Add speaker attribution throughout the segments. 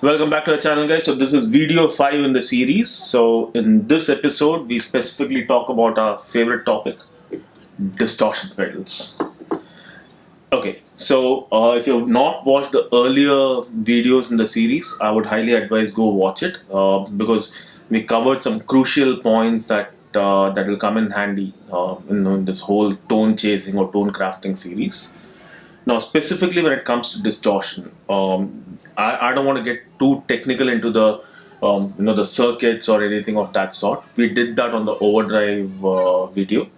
Speaker 1: Welcome back to the channel, guys. So this is video 5 in the series. So in this episode, we specifically talk about our favorite topic, distortion pedals. Okay, so if you've not watched the earlier videos in the series, I would highly advise go watch it because we covered some crucial points that will come in handy in this whole tone chasing or tone crafting series. Now, specifically when it comes to distortion, I don't want to get too technical into the the circuits or anything of that sort. We did that on the overdrive video.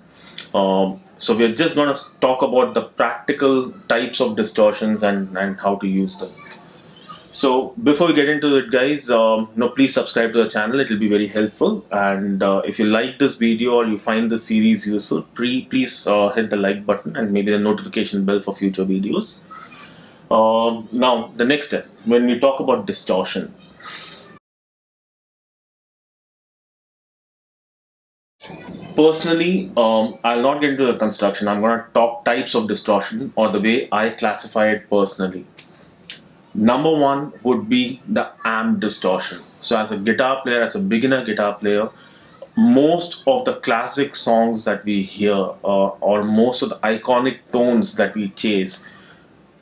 Speaker 1: So we're just going to talk about the practical types of distortions and how to use them. So before we get into it, guys, please subscribe to the channel. It will be very helpful. And if you like this video or you find the series useful, please hit the like button and maybe the notification bell for future videos. Now, the next step, when we talk about distortion. Personally, I'll not get into the construction. I'm going to talk types of distortion or the way I classify it personally. Number one would be the amp distortion. So as a guitar player, as a beginner guitar player, most of the classic songs that we hear or most of the iconic tones that we chase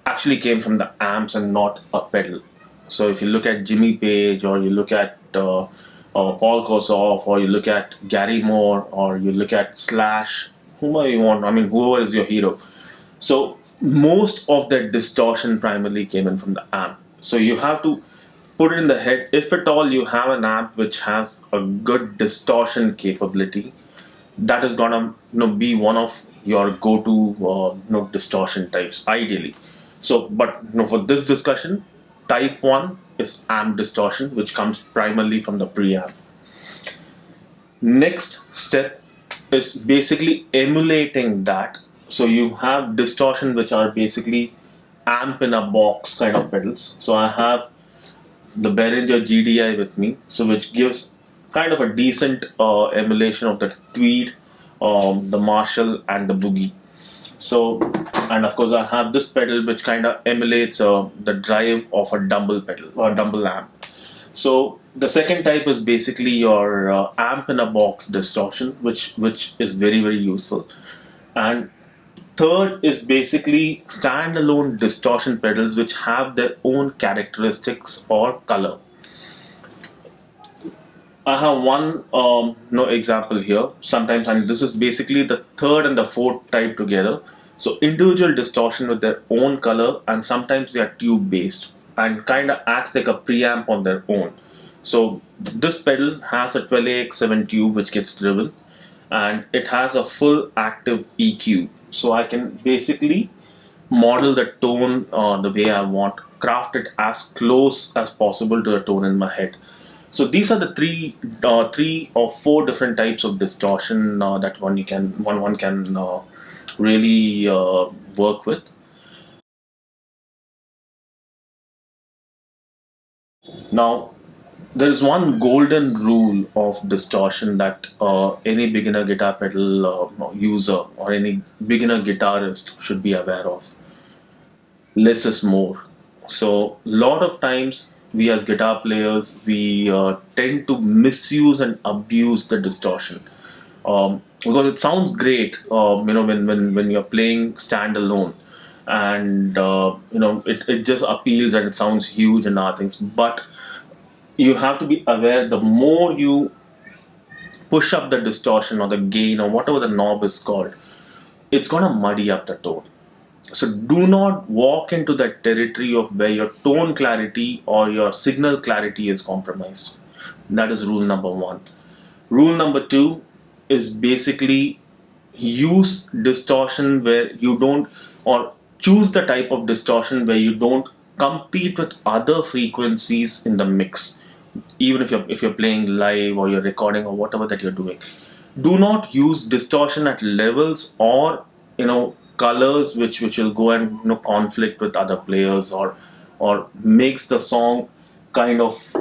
Speaker 1: actually came from the amps and not a pedal. So if you look at Jimmy Page or you look at Paul Kossoff or you look at Gary Moore or you look at Slash, whoever you want, I mean whoever is your hero. So most of that distortion primarily came in from the amp. So you have to put it in the head, if at all you have an amp which has a good distortion capability, that is gonna be one of your go-to distortion types ideally. So but for this discussion, type 1 is amp distortion, which comes primarily from the preamp. Next step is basically emulating that. So you have distortion which are basically amp in a box kind of pedals. So I have the Behringer GDI with me, so which gives kind of a decent emulation of the Tweed, the Marshall, and the Boogie. So, and of course, I have this pedal which kind of emulates the drive of a Dumble pedal or Dumble amp. So the second type is basically your amp in a box distortion, which is very useful. And third is basically standalone distortion pedals which have their own characteristics or color. I have one no example here. Sometimes, and this is basically the third and the fourth type together. So individual distortion with their own color, and sometimes they are tube based and kind of acts like a preamp on their own. So this pedal has a 12AX7 tube which gets driven, and it has a full active EQ. So I can basically model the tone the way I want, craft it as close as possible to the tone in my head. So these are the three or four different types of distortion that one can really work with. Now, there is one golden rule of distortion that any beginner guitar pedal user or any beginner guitarist should be aware of. Less is more. So a lot of times we as guitar players we tend to misuse and abuse the distortion because it sounds great, when you're playing standalone, and it just appeals and it sounds huge and other things. But you have to be aware, the more you push up the distortion or the gain or whatever the knob is called, it's gonna muddy up the tone. So do not walk into that territory of where your tone clarity or your signal clarity is compromised. That is rule number one. Rule number two is basically use distortion where you don't, or choose the type of distortion where you don't compete with other frequencies in the mix. Even if you're playing live or you're recording or whatever that you're doing, do not use distortion at levels or colors which will go and conflict with other players or makes the song kind of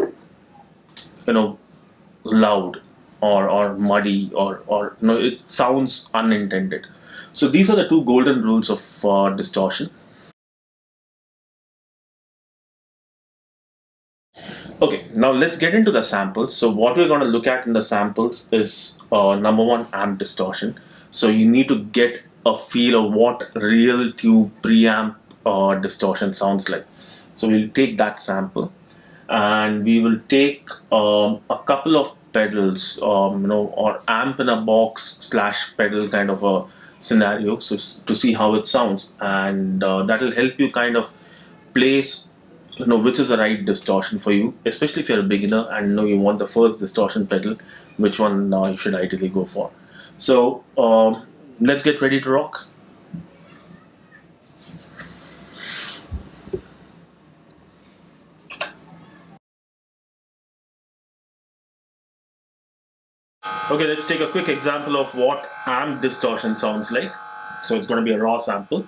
Speaker 1: loud or muddy or it sounds unintended. So these are the two golden rules of distortion. Okay, now let's get into the samples. So what we're going to look at in the samples is number one, amp distortion. So you need to get a feel of what real tube preamp distortion sounds like. So we'll take that sample, and we will take a couple of pedals, or amp in a box slash pedal kind of a scenario, so to see how it sounds, and that will help you kind of place, which is the right distortion for you, especially if you're a beginner and you want the first distortion pedal, which one you should ideally go for. So let's get ready to rock. Okay, let's take a quick example of what amp distortion sounds like. So it's going to be a raw sample.